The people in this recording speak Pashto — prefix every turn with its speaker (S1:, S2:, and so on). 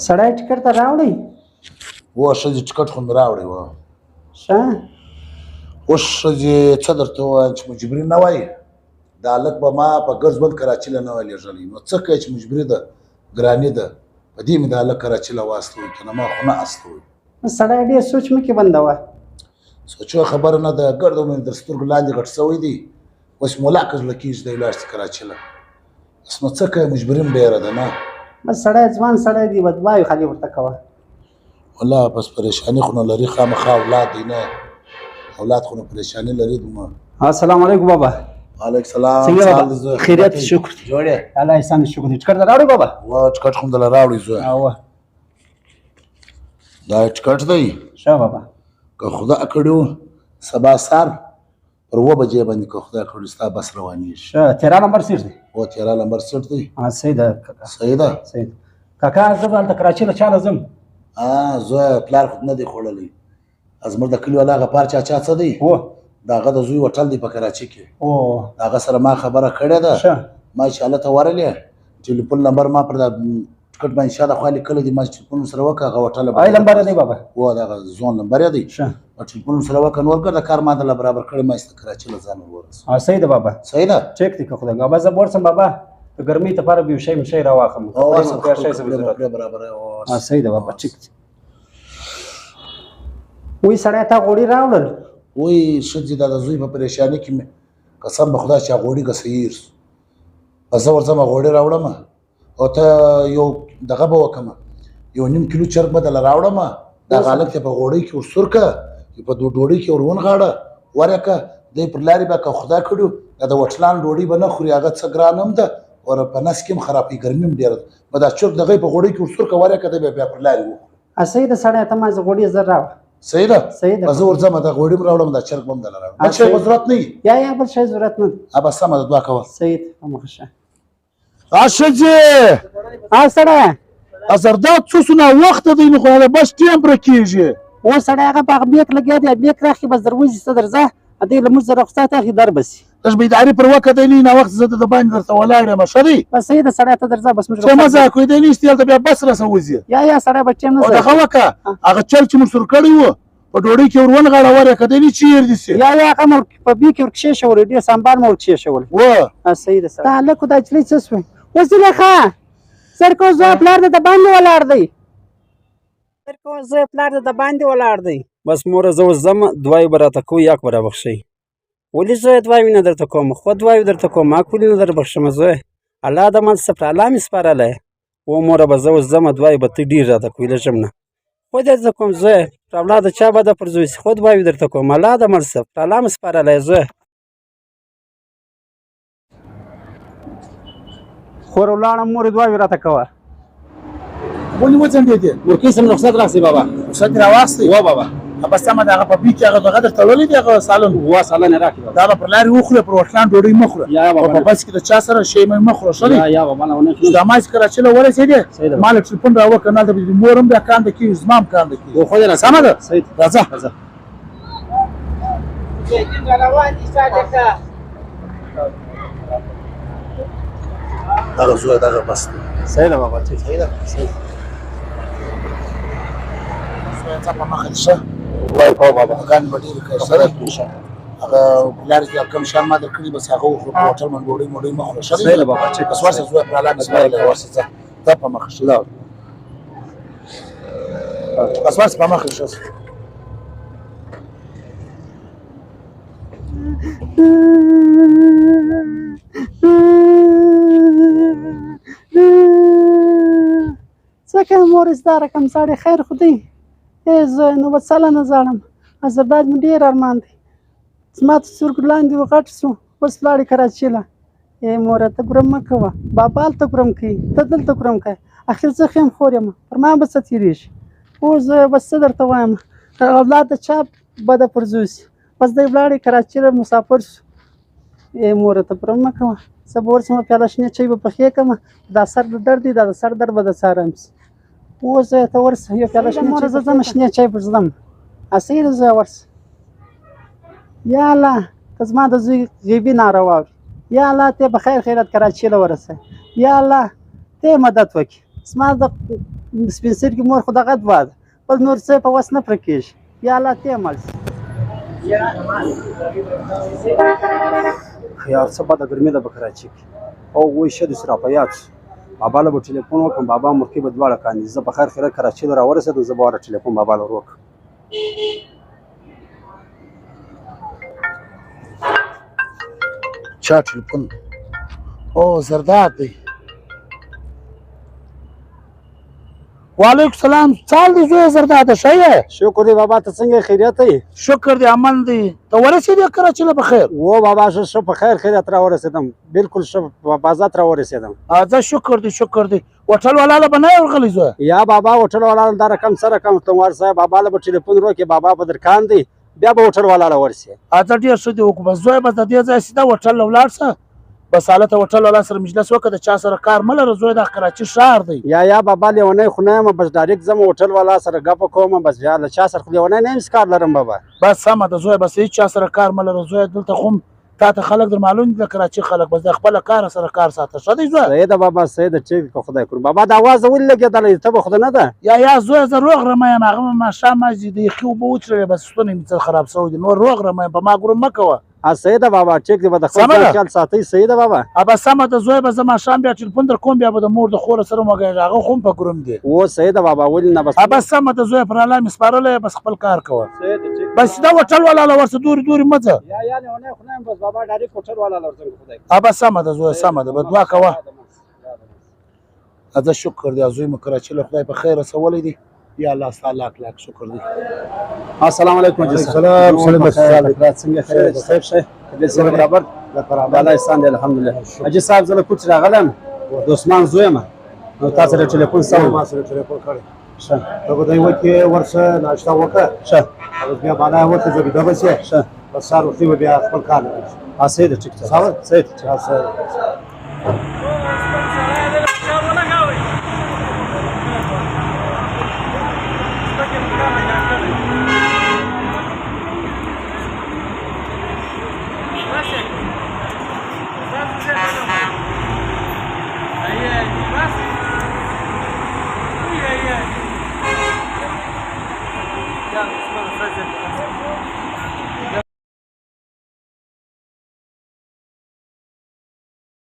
S1: سړی ټکټ ته راوړی
S2: و ښځې ټکټ خو مې راوړی و
S1: ښه
S2: اوس ښځې څه درته ووایم چې مجبوري نه وای دا هلک به ما په ګرځبند کراچي له نه وای لېږلی نو څه کوې چې مجبوري ده ګراني ده په دې مې د هلک کراچي له واستوي که نه ما خو نه استوي
S1: سړی ډېر سوچ مه کې بندوه
S2: سوچو خبره نه ده ګرد مې تر سترګو لاندې غټ شوی دی اوس ملا که زړه کېږي دی ولاړ شي کراچي له بس نو څه کوې مجبوري هم ډېره ده نه
S1: بس سړی ځوان سړی دی بدوایو خالي ورته کوه
S2: والله بس پریشاني خو نه لري خامخا اولاد دی نه اولاد خو نه پریشاني لري دومره
S1: السلام علیکم بابا
S2: وعلیکم السلام
S1: څنګه خیریت شکر
S2: جوړې
S1: الله احسان شکر دی ټکټ ته راوړی بابا
S2: و ټکټ خو دله راوړی زوی دا ټکټ دی
S1: ښه بابا
S2: که خدا کړو سبا سار پر 9 بجې باندې که خدا کړو ستا بس روانېږي
S1: ښه 13 نمبر سیټ دی
S2: او 13 نمبر سیټ دی
S1: صحیح ده کاکا
S2: صحیح ده
S1: صحیح کاکا زه به هلته کراچي له چا له ځم
S2: زوی پلار خو نه دی خوړلی زموږ د کلي والا هغه پار چاچا څه دی د هغه د زوی هوټل دی په کراچي کې د هغه سره ما خبره کړې ده ما چې هلته ورغلې ټلیفون نمبر ما پر ټکټ باندې شاته خوا لیکلی دی ما چې ټلیفون سره وکړه هغه هوټل
S1: آی نمبر دی بابا
S2: و دغه زون نمبر یې دی ټلیفون سره وکړه نور ګرده کار ما دله برابر کړی ما چې کراچي له ځان ورسو
S1: صحیح ده بابا
S2: صحیح ده
S1: ټیک دی که خدای بابا زه ورسم بابا د ګرمۍ لپاره به یو شی مشی راواخلم
S2: برابر
S1: صحیح ده بابا ټیک دی وی سړی تا غوړي راوړل
S2: وی ښځې دا د زوی په پریشاني کې مې قسم به خدای چې غوړي که سهیر سو په زه ورځم غوړي راوړم او ته یو دغه به وکړم یو 1.5 کیلو چرګ به دله راوړم دغه هلک ته په غوړۍ کې ور سور کړه په ډوډۍ کې ور ونغاړه ور یې کړه دی پر لارې به که خدا کړو دا د وټلان ډوډۍ به نه خوري هغه څه ګران هم ده ور په نس کې هم خرابوي ګرمي هم ډېره ده به دا چرګ دغه په غوړۍ کې ور سور کړه ور یې کړه دی بیا پر لارې وخوري
S1: صحیح ده سړی ته ما زه غوړي زر راوړه
S2: صحیح ده زه ورځم دا غوړي هم راوړم دا چرګ هم دله راوړم بل شی به ضرورت نه وي
S1: یا بل شی ضرورت نه
S2: ده بس سمه ده دعا کوه
S1: صحیح ده همغه شه
S2: ښځې
S1: سړی
S2: زرداد څو سونه وخته دی نو خو بس ټیم پرې کېږي
S1: سړی هغه په هغه بیک لګیا دی بیک راخي بس دروځي څه درځه دې له موږ سره رخصت اخلي در بسي
S2: تاسو بیداري پر وخت دی نه وخت زه د باندې درته ولاړ یم ښه دی
S1: بس صحیح ده سړی ته درځه بس موږ
S2: څه مزه کوي دی نشته هلته بیا بس راسه وځي
S1: یا سړی به ټیم نه
S2: دغه وکړه هغه چل چې موږ سور کړی و په ډوډۍ کې ور ونغاړه ور یې کړه دی نه چیر دي سي
S1: یا هغه مو په بیک ور کښېښول ډېر سنبال مو ور کښېښول صحیح ده دا هلک دا نجلۍ څه شوې وسیلخه سرکو زه پلار د باندې ولاړ دی سرکو زه پلار د باندې ولاړ دی
S3: بس موره زه اوس ځم دوایو به راته کوو یک به رابخښئ ولې زویه دوایو نه درته کوم خو دوایو درته کوم ما ولې نه در بخښم زویه الله د مال سفر الله مې سپارلی و موره به زه اوس ځم دوایو به ته ډېر راته کوې لږم نه خو درته کوم زویه پر اولاد چا به ده پر زوی سي خو دوایو درته کوم الله د مال سفر الله مې سپارلی زویه
S1: خور ولاړم مور دوایو راته کوه
S2: ولې وځنډېدې
S3: ورکې سم رخصت راسي بابا
S2: رخصت دې راواخیستی
S3: و بابا
S2: بس سمه ده هغه په بیک کې هغه دغه درته وړلی دی هغه سالن
S3: و سالن یې راکړي
S2: دا به پر لارې وخوره پر وټلان ډوډۍ مه خوره او په بس کې د چا سره شی مه خوره ښه دی
S3: یا بابا نه
S2: دا ما چې کراچي له ورسېدې ما له ټلیفون راوکړه نه د مور هم بیا کانده کېږي زما هم کانده کېږي
S3: خو دې
S2: سمه ده راځه دغه زوی دغه بس دی
S3: صحیح ده بابا
S2: صحیح ده ځه په مخه دې ښه وایي کوه بابا ګانې به ډېرې کوې ښه ده هغه لارې کې کوم شیان ما در کړي بس هغه وخوره په هوټل باندې ډوډۍ موډۍ مه خوره ښه دی
S3: صحیح ده بابا
S2: بس ورشه زوی پر الله مې سپارلی ورشه ځه ځه په مخه ښه بس ورشه په مخه ښه
S1: څنګه مور زده رقم ساړې خیر خو دی زه نو به سله نه ځاړم زرداد مې ډېر ارمان دی زما تر سترګو لاندې غټ شو اوس لاړې کراچي له موره ته ګرم مه کوه بابا هلته ګرم کوي ته دلته ګرم کوې اخر زه ښه یم خور یم پر ما به څه تېرېږي اوس زه بس څه درته وایم اولاد د چا بده پر زوی سي بس دی ولاړې کراچي له مسافر شو موره ته ګرم مه کوه زه به ورسم پیاله شنې چای به پخې کړم دا سر د درد دی دا د سر درد به د څه ارام شي اوس زه ته ورسه یو پیاله شنې موره زه ځم شنې چای به ږدم صحیح ده زه ورسه یا الله ته زما د زوی غیبي ناروا اوري یا الله ته به خیر خیرات کراچي له ورسه یا الله ته مدد وکړي زما د سپین سترګې مور خو دغه دوه ده بل نور څه په وس نه پوره کېږي یا الله ته یې مل شي
S3: یار څه بده ګرمي ده په کراچۍ کې او وایي ښه داسې راپه یاد شو بابا له به ټلیفون وکړم بابا مرکې به دواړه کاندي زه په خیر خیرت کراچۍ ته راورسېدم زه به واره ټلیفون بابا له ور وکړم
S2: چا ټلیفون او زرداد دی وعلیکم السلام څال دی زوی زرداد ښه یې
S3: شکر دی بابا ته څنګه خیریت دی
S2: شکر دی امن دی ته ورسېدې کراچۍ له په خیر
S3: و بابا ښه په خیر خیریت راورسېدم بالکل ښه په بازار راورسېدم
S2: زه شکر دی هوټل والا له به نه یې ورغلی زویه
S3: یا بابا هوټل والا دا رقم څه رقم تموار صاحب بابا له به ټلیفون وکړي بابا په درکان دی بیا به هوټل والا له ورسې
S2: زه ډېر ښه دی وکړو بس زویه بس د دې ځای سیده هوټل له ولاړ شه بس هلته هوټل والا سره مجلس وکړه د چا سره کار مه لره زویه دا کراچۍ ښار دی
S3: یا بابا لیونی خو نه یم بس ډایرکټ ځم هوټل والا سره ګپه کوم بس بیا له چا سره خو لیونی نه یم چې کار لرم بابا
S2: بس سمه ده زویه بس هېڅ چا سره کار مه لره زویه دلته خو تا ته خلک در معلوم دي د کراچۍ خلک بس د خپله کاره سره کار ساته ښه دی زویه
S3: صحیح ده بابا صحیح ده ټیک په خدای کړو بابا د اواز ولې لګېدلی ته به خو نه ده
S2: یا زویه زه روغ رمه یم هغه مې ماښام مازدي د یخي اوبه وچړلې بس ستونی مې څه خراب شوی دی نور روغ رمه یم په ما ګروم مه کوه
S3: صحیح ده بابا ټیک دی به د خپل ځان خیال ساتئ صحیح ده بابا
S2: بس سمه ده زویه به زه ماښام بیا ټلیفون در کوم بیا به د مور د خوره سره ومږېږي هغه خو هم په ګروم دی
S3: و صحیح ده بابا ولې نه
S2: بس سمه ده زویه پر الله مې سپارلی بس خپل کار کوه بس سیده هوټل والا له ورسه دورې مه ځه
S3: یا لیونی خو نه یم بس بابا ډایرکټ هوټل والا له ورځم خدای
S2: بس سمه ده زویه سمه ده به دعا کوه زه شکر دی زوی مې کراچۍ له خدای په خیر رسولی دی یا الله ستا لاک شکر دی
S3: السلام علیکم
S2: السلام
S3: څنګه خیر شه طبیعت سره برابر الله احسان دی الحمدلله حاجي صاحب زه له کوټې راغلم د عثمان زوی یم نو تا سره ټلیفون سم
S4: ما سره ټلیفون کړی
S3: ښه
S4: ته به دی وکړې ورشه ناشته وکړه
S3: ښه
S4: او بیا بالا ورته زه بیده به شې
S3: ښه
S4: بس سهار وختي به بیا خپل کار نه کوي
S3: صحیح ده ټیک ده صحیح
S5: Yeah,